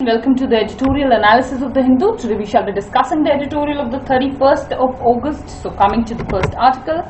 Welcome to the editorial analysis of the Hindu. Today we shall be discussing the editorial of the 31st of August. So coming to the first article,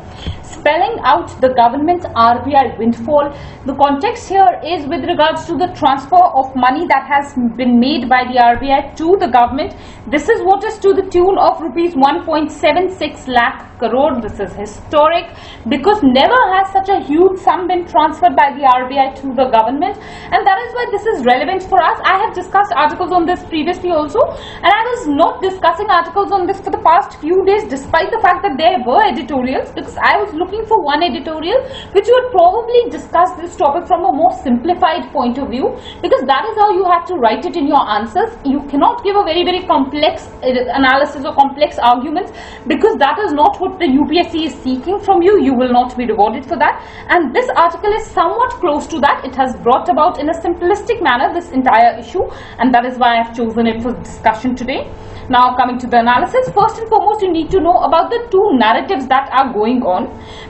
spelling out the government RBI windfall. The context here is with regards to the transfer of money that has been made by the RBI to the government. This is what is to the tune of rupees 1.76 lakh crore. This is historic because never has such a huge sum been transferred by the RBI to the government, and that is why this is relevant for us. I have discussed articles on this previously also, and I was not discussing articles on this for the past few days despite the fact that there were editorials, because I was looking for one editorial which would probably discuss this topic from a more simplified point of view, because that is how you have to write it in your answers. You cannot give a very complex analysis or complex arguments, because that is not what the UPSC is seeking from you. You will not be rewarded for that, and this article is somewhat close to that. It has brought about in a simplistic manner this entire issue, and that is why I have chosen it for discussion today. Now coming to the analysis, first and foremost you need to know about the two narratives that are going on.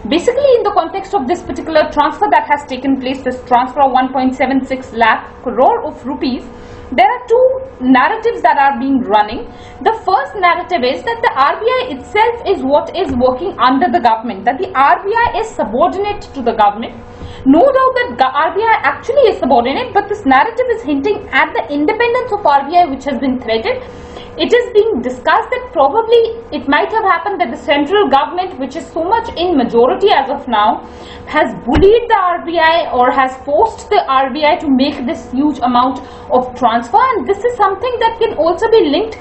Basically, in the context of this particular transfer that has taken place, this transfer of 1.76 lakh crore of rupees, there are two narratives that are being running. The first narrative is that the RBI itself is what is working under the government, that the RBI is subordinate to the government. No doubt that RBI actually is subordinate, but this narrative is hinting at the independence of RBI which has been threatened. It is being discussed that probably it might have happened that the central government, which is so much in majority as of now, has bullied the RBI or has forced the RBI to make this huge amount of transfer, and this is something that can also be linked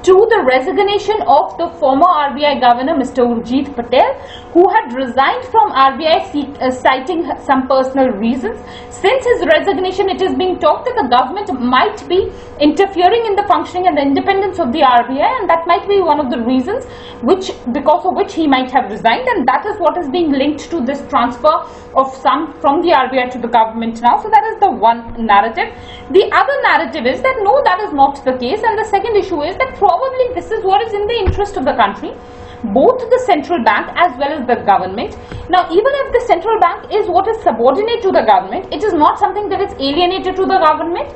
to the resignation of the former RBI governor, Mr. Urjit Patel, who had resigned from RBI citing some personal reasons. Since his resignation, it is being talked that the government might be interfering in the functioning and the independence of the RBI, and that might be one of the reasons because of which he might have resigned, and that is what is being linked to this transfer of some from the RBI to the government now. So that is the one narrative. The other narrative is that no, that is not the case, and the second issue is that probably this is what is in the interest of the country, both the central bank as well as the government. Now, even if the central bank is what is subordinate to the government, it is not something that is alienated to the government.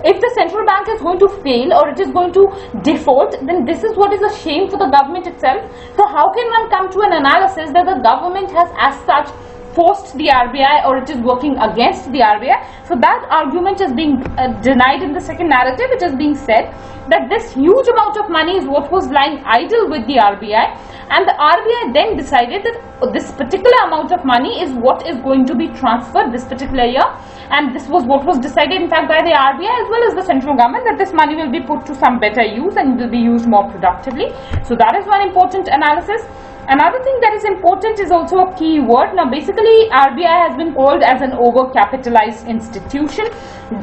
If the central bank is going to fail or it is going to default, then this is what is a shame for the government itself. So how can one come to an analysis that the government has as such forced the RBI or it is working against the RBI? So that argument is being denied in the second narrative. It is being said that this huge amount of money is what was lying idle with the RBI, and the RBI then decided that this particular amount of money is what is going to be transferred this particular year, and this was what was decided in fact by the RBI as well as the central government, that this money will be put to some better use and will be used more productively. So that is one important analysis. Another thing that is important is also a key word. Now basically RBI has been called as an overcapitalized institution.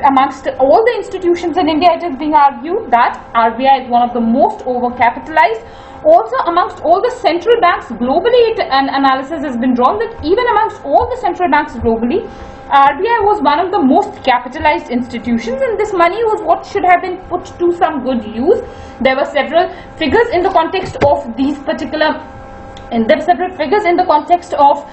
Amongst all the institutions in India, it is being argued that RBI is one of the most overcapitalized. Also amongst all the central banks globally, an analysis has been drawn that even amongst all the central banks globally, RBI was one of the most capitalized institutions, and this money was what should have been put to some good use. There were several figures in the context of these particular in the context of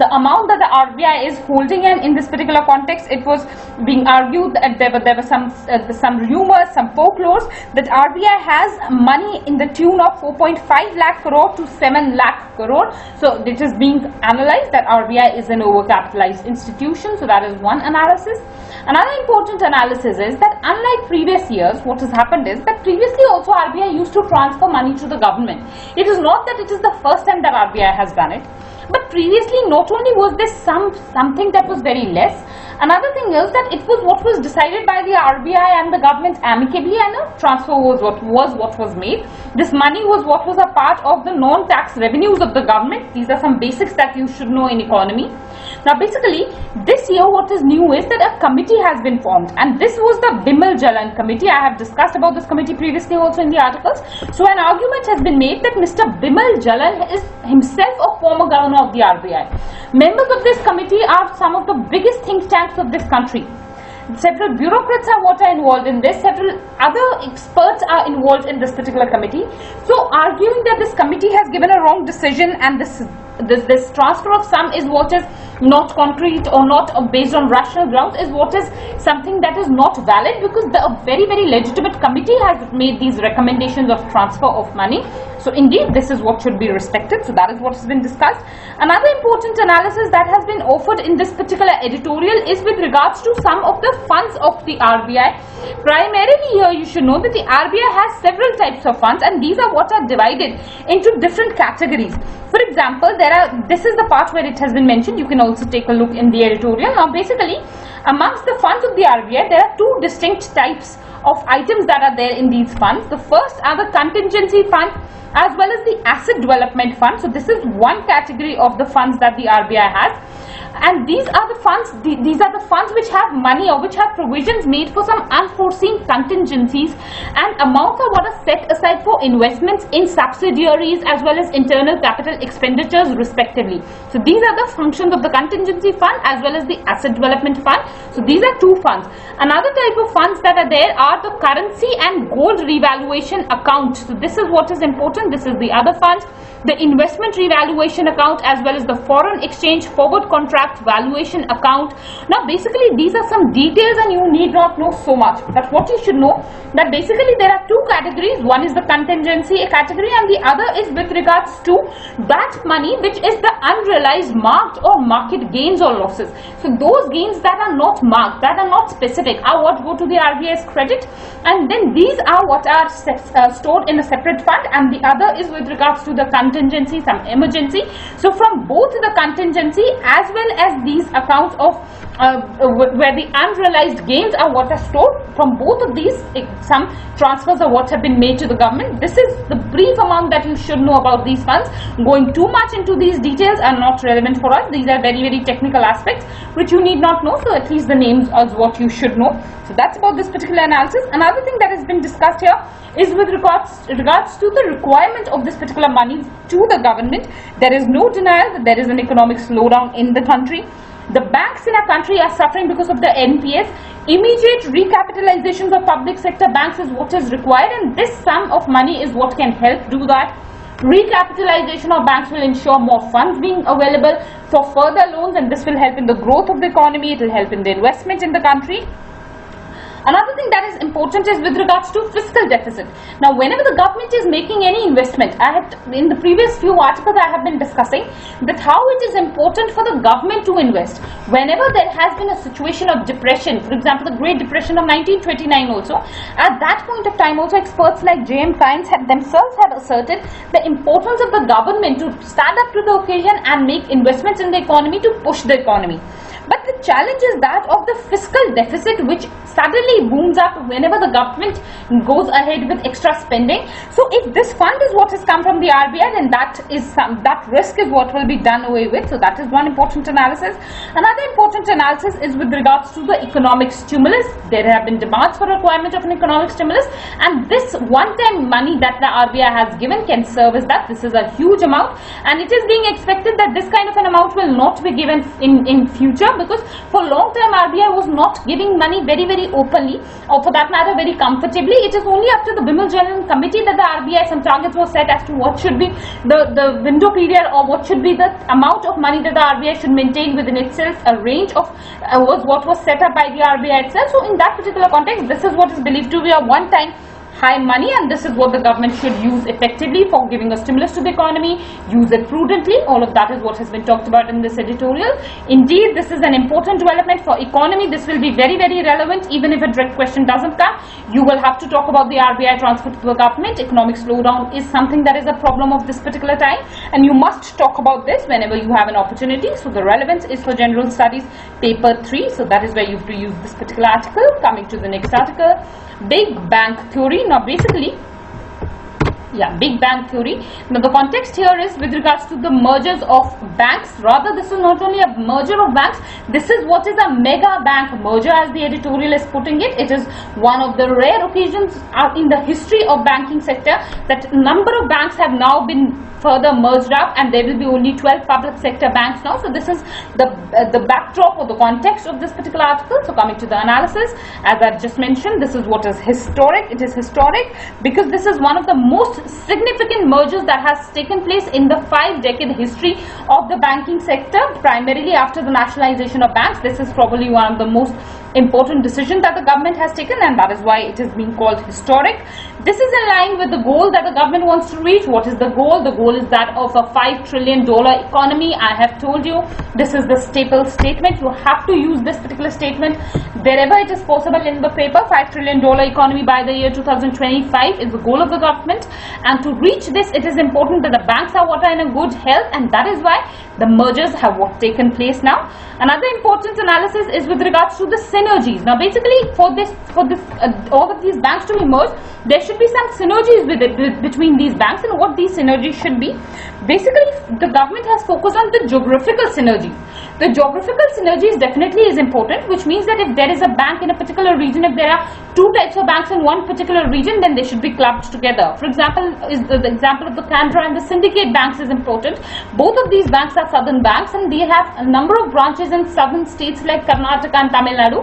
the amount that the RBI is holding, and in this particular context it was being argued that there were some rumors, some folklores that RBI has money in the tune of 4.5 lakh crore to 7 lakh crore. So it is being analyzed that RBI is an overcapitalized institution. So that is one analysis. Another important analysis is that unlike previous years, what has happened is that previously also RBI used to transfer money to the government. It is not that it is the first time that RBI has done it, but previously not only was this something that was very less, another thing is that it was what was decided by the RBI and the government amicably, and a transfer was what was made. This money was what was a part of the non-tax revenues of the government. These are some basics that you should know in economy. Now basically this year what is new is that a committee has been formed, and this was the Magellan Committee. I have discussed about this committee previously also in the articles. So an argument has been made that Mr. Magellan is himself a former governor of the RBI. Members of this committee are some of the biggest think tanks of this country. Several bureaucrats are involved in this, several other experts are involved in this particular committee. So arguing that this committee has given a wrong decision and this transfer of sum is what is not concrete or not based on rational grounds is what is something that is not valid, because a very legitimate committee has made these recommendations of transfer of money. So indeed this is what should be respected. So that is what has been discussed. Another important analysis that has been offered in this particular editorial is with regards to some of the funds of the RBI. Primarily here you should know that the RBI has several types of funds, and these are what are divided into different categories. For example, this is the part where it has been mentioned. You can also take a look in the editorial. Now basically, amongst the funds of the RBI, there are two distinct types of items that are there in these funds. The first are the contingency fund as well as the asset development fund. So this is one category of the funds that the RBI has, and these are the funds which have money or which have provisions made for some unforeseen contingencies, and amounts are what are set aside for investments in subsidiaries as well as internal capital expenditures respectively. So these are the functions of the contingency fund as well as the asset development fund. So these are two funds. Another type of funds that are there are the currency and gold revaluation account. So this is what is important. This is the other fund. The investment revaluation account as well as the foreign exchange forward contract valuation account. Now basically these are some details and you need not know so much, but what you should know that basically there are two categories. One is the contingency category and the other is with regards to that money which is the unrealized marked or market gains or losses. So those gains that are not marked, that are not specific, are what go to the RBI's credit, and then these are what are stored in a separate fund, and the other is with regards to the contingency, some emergency. So from both the contingency as well as these accounts of where the unrealized gains are what are stored, from both of these some transfers are what have been made to the government. This is the brief amount that you should know about these funds. Going too much into these details are not relevant for us. These are very technical aspects which you need not know, so at least the names are what you should know. So that's about this particular analysis. Another thing that has been discussed here is with regards to the requirement of this particular money to the government. There is no denial that there is an economic slowdown in the country. The banks in our country are suffering because of the NPS. Immediate recapitalizations of public sector banks is what is required, and this sum of money is what can help do that. Recapitalization of banks will ensure more funds being available for further loans, and this will help in the growth of the economy. It will help in the investment in the country. Another thing that is important is with regards to fiscal deficit. Now, whenever the government is making any investment, in the previous few articles I have been discussing that how it is important for the government to invest. Whenever there has been a situation of depression, for example, the Great Depression of 1929 also, at that point of time also experts like J.M. Keynes themselves had asserted the importance of the government to stand up to the occasion and make investments in the economy to push the economy. But the challenge is that of the fiscal deficit, which suddenly booms up whenever the government goes ahead with extra spending. So if this fund is what has come from the RBI, then that risk is what will be done away with. So that is one important analysis. Another important analysis is with regards to the economic stimulus. There have been demands for requirement of an economic stimulus, and this one-time money that the RBI has given can serve as that. This is a huge amount, and it is being expected that this kind of an amount will not be given in future, because for long time RBI was not giving money very openly, or for that matter very comfortably. It is only after the Magellan Committee that the RBI some targets were set as to what should be the window period, or what should be the amount of money that the RBI should maintain within itself. A range of was what was set up by the RBI itself. So in that particular context, this is what is believed to be a one-time high money, and this is what the government should use effectively for giving a stimulus to the economy. Use it prudently. All of that is what has been talked about in this editorial. Indeed, this is an important development for economy. This will be very relevant. Even if a direct question doesn't come, you will have to talk about the RBI transfer to the government. Economic slowdown is something that is a problem of this particular time, and you must talk about this whenever you have an opportunity. So the relevance is for general studies paper 3. So that is where you have to use this particular article. Coming to the next article, Big Bang Theory. Now basically, Big Bang Theory. Now the context here is with regards to the mergers of banks. Rather, this is not only a merger of banks, this is what is a mega bank merger, as the editorial is putting it. It is one of the rare occasions in the history of banking sector that number of banks have now been further merged up, and there will be only 12 public sector banks now. So this is the backdrop or the context of this particular article. So coming to the analysis, as I've just mentioned, this is what is historic. It is historic because this is one of the most significant mergers that has taken place in the 5-decade history of the banking sector, primarily after the nationalization of banks. This is probably one of the most important decisions that the government has taken, and that is why it is being called historic. This is in line with the goal that the government wants to reach. What is the goal? The goal is that of a $5 trillion economy. I have told you this is the staple statement. You have to use this particular statement wherever it is possible in the paper. $5 trillion economy by the year 2025 is the goal of the government, and to reach this, it is important that the banks are in a good health, and that is why the mergers have taken place now. Another important analysis is with regards to the synergies. Now basically for all of these banks to be merged, there should be some synergies between these banks, and what these synergies should be. Basically the government has focused on the geographical synergy. The geographical synergies definitely is important, which means that if there is a bank in a particular region, if there are two types of banks in one particular region, then they should be clubbed together. For example, is the example of the Canara and the syndicate banks is important. Both of these banks are southern banks, and they have a number of branches in southern states like Karnataka and Tamil Nadu.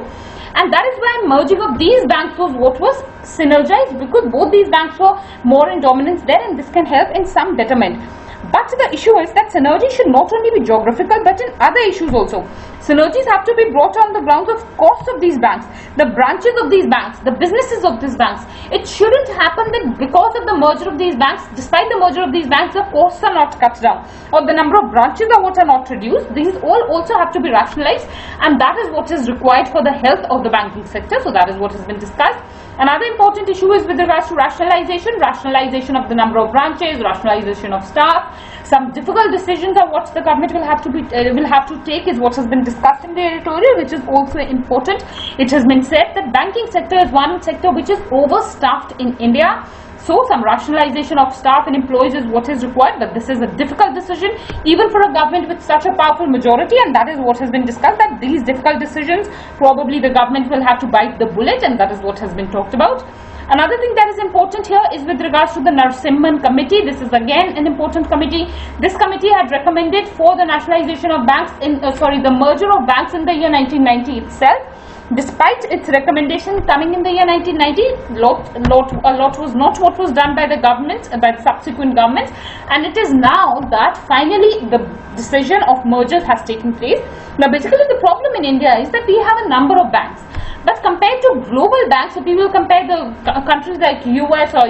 And that is why merging of these banks was what was synergized, because both these banks were more in dominance there, and this can help in some betterment. But the issue is that synergy should not only be geographical but in other issues also. Synergies have to be brought on the grounds of cost of these banks, the branches of these banks, the businesses of these banks. It shouldn't happen that because of the merger of these banks, despite the merger of these banks, the costs are not cut down or the number of branches are not reduced. These all also have to be rationalized, and that is what is required for the health of the banking sector. So that is what has been discussed. Another important issue is with regards to rationalization of the number of branches, rationalization of staff. Some difficult decisions of what the government will have to take is what has been discussed in the editorial, which is also important. It has been said that banking sector is one sector which is overstaffed in India. So some rationalization of staff and employees is what is required, but this is a difficult decision even for a government with such a powerful majority, and that is what has been discussed, that these difficult decisions probably the government will have to bite the bullet, and that is what has been talked about. Another thing that is important here is with regards to the Magellan Committee. This is again an important committee. This committee had recommended for the nationalization of banks the merger of banks in the year 1990 itself. Despite its recommendation coming in the year 1990, a lot was not what was done by the government, by the subsequent governments, and it is now that finally the decision of mergers has taken place. Now basically the problem in India is that we have a number of banks, but compared to global banks, if we will compare the countries like US or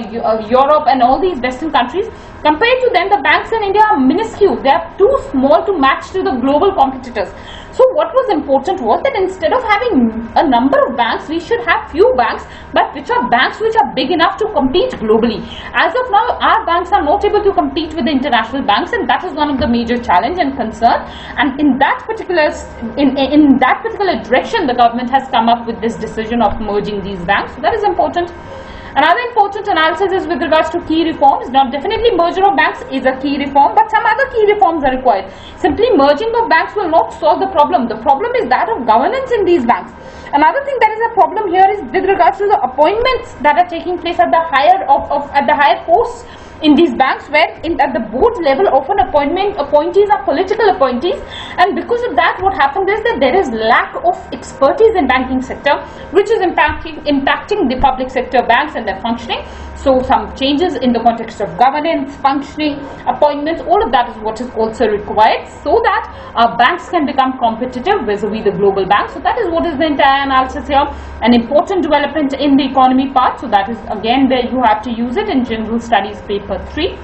Europe and all these Western countries, compared to them, the banks in India are minuscule. They are too small to match to the global competitors. So what was important was that instead of having a number of banks, we should have few banks, but which are banks which are big enough to compete globally. As of now, our banks are not able to compete with the international banks, and that is one of the major challenge and concern. And in that particular direction, the government has come up with this decision of merging these banks. So that is important. Another important analysis is with regards to key reforms. Now definitely merger of banks is a key reform, but some other key reforms are required. Simply merging of banks will not solve the problem. The problem is that of governance in these banks. Another thing that is a problem here is with regards to the appointments that are taking place at the higher posts in these banks, where at the board level often appointees are political appointees, and because of that what happens is that there is lack of expertise in banking sector, which is impacting the public sector banks and their functioning. So some changes in the context of governance, functioning, appointments, all of that is what is also required so that our banks can become competitive vis-a-vis the global banks. So that is what is the entire analysis here. An important development in the economy part. So that is again where you have to use it in General Studies paper 3.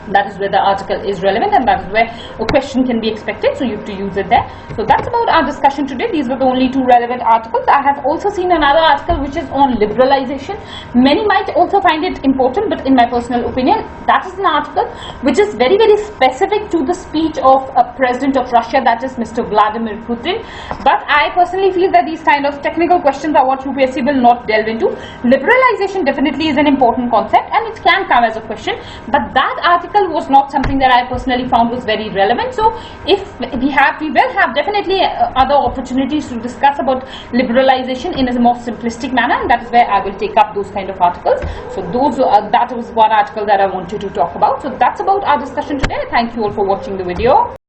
That is where the article is relevant, and that is where a question can be expected, so you have to use it there. So that's about our discussion today. These were the only two relevant articles. I have also seen another article which is on liberalization. Many might also find it important, but in my personal opinion, that is an article which is very, very specific to the speech of a president of Russia, that is Mr. Vladimir Putin. But I personally feel that these kind of technical questions are what UPSC will not delve into. Liberalization definitely is an important concept, and it can come as a question, but that article article was not something that I personally found was very relevant. So if we will have definitely other opportunities to discuss about liberalization in a more simplistic manner, and that is where I will take up those kind of articles. So that was one article that I wanted to talk about. So that's about our discussion today. Thank you all for watching the video.